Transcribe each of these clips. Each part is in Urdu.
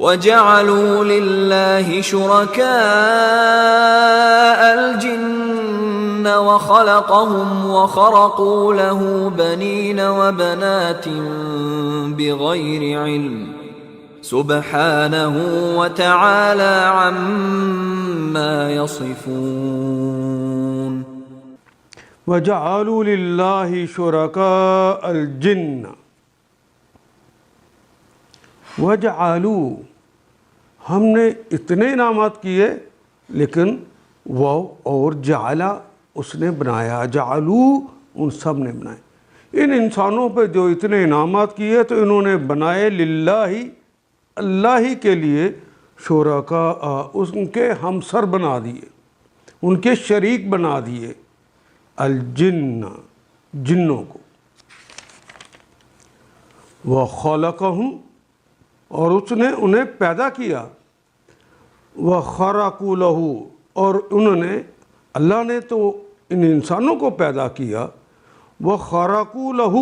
وَجَعَلُوا لِلَّهِ شُرَكَاءَ الْجِنَّ وَخَلَقَهُمْ وَخَرَقُوا لَهُ بَنِينَ وَبَنَاتٍ بِغَيْرِ عِلْمٍ سُبْحَانَهُ وَتَعَالَى عَمَّا يَصِفُونَ. وَجَعَلُوا لِلَّهِ شُرَكَاءَ الْجِنَّ وَجَعَلُوا، ہم نے اتنے انعامات کیے، لیکن وہ اور جعلا اس نے بنایا، جعلو ان سب نے بنائے. ان انسانوں پہ جو اتنے انعامات کیے تو انہوں نے بنائے للہ، اللہ ہی کے لیے، شرکاء، ان کے ہمسر بنا دیے، ان کے شریک بنا دیے، الجن، جنوں کو. وَخَلَقَهُمْ، اور اس نے انہیں پیدا کیا، وَخَرَقُوا لَهُ، اور انہوں نے، اللہ نے تو ان انسانوں کو پیدا کیا، وَخَرَقُوا لَهُ،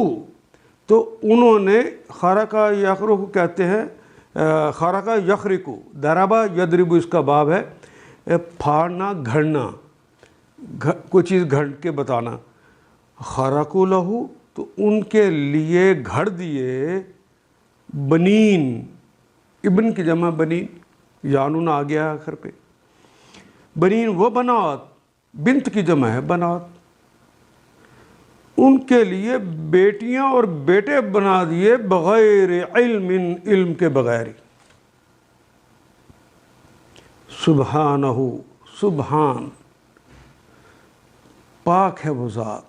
تو انہوں نے، خرقہ یخرق کہتے ہیں، خرقہ یخرق، ضربہ یضرب اس کا باب ہے، پھاڑنا، گھڑنا، کوئی چیز گھڑ کے بتانا. خَرَقُوا لَهُ، تو ان کے لیے گھڑ دیے، بنین، ابن کی جمع بنین، یانون آ گیا آخر پہ، بنین و بنات، بنت کی جمع ہے بنات، ان کے لیے بیٹیاں اور بیٹے بنا دیے، بغیر علم، علم کے بغیر. سبحانہ، سبحان، پاک ہے وہ ذات،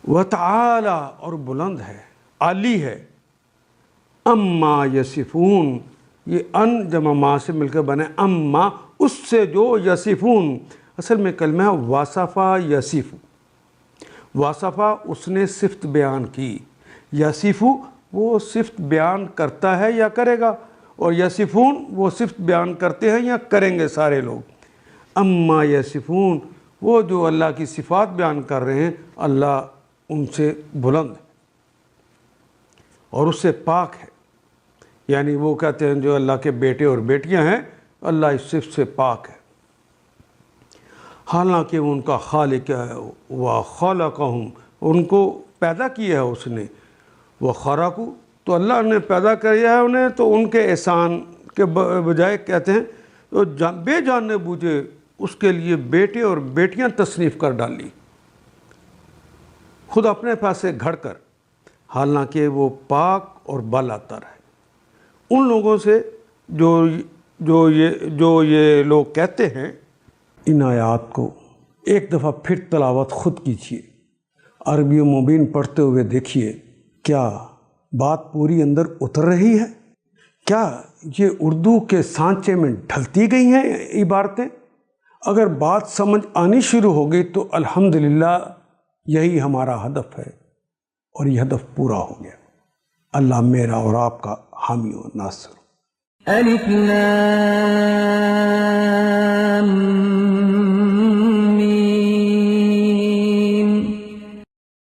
وتعالی، اور بلند ہے، عالی ہے، اما یصفون، یہ ان جمع ما سے مل کے بنے، اما، اس سے جو، یصفون، اصل میں کلمہ ہے وصفہ یصف، وصفہ اس نے صفت بیان کی، یصف وہ صفت بیان کرتا ہے یا کرے گا، اور یصفون وہ صفت بیان کرتے ہیں یا کریں گے سارے لوگ. اما یصفون، وہ جو اللہ کی صفات بیان کر رہے ہیں، اللہ ان سے بلند ہے اور اس سے پاک ہے. یعنی وہ کہتے ہیں جو اللہ کے بیٹے اور بیٹیاں ہیں، اللہ اس صفت سے پاک ہے، حالانکہ ان کا خالق ہے. وَخَلَقَهُمْ، ان کو پیدا کیا ہے اس نے. وَخَرَقُوا، تو اللہ نے پیدا کیا ہے انہیں، تو ان کے احسان کے بجائے کہتے ہیں تو بے جاننے بوجھے اس کے لیے بیٹے اور بیٹیاں تصنیف کر ڈالی، خود اپنے پاس سے گھڑ کر، حالانکہ وہ پاک اور بالا تر ہے. ان لوگوں سے جو یہ لوگ کہتے ہیں، ان آیات کو ایک دفعہ پھر تلاوت خود کیجیے، عربی و مبین پڑھتے ہوئے دیکھیے، کیا بات پوری اندر اتر رہی ہے؟ کیا یہ اردو کے سانچے میں ڈھلتی گئی ہیں عبارتیں؟ اگر بات سمجھ آنی شروع ہو گئی تو الحمدللہ یہی ہمارا ہدف ہے، اور یہ ہدف پورا ہو گیا. اللہ میرا اور آپ کا حامی و ناصر. الف لام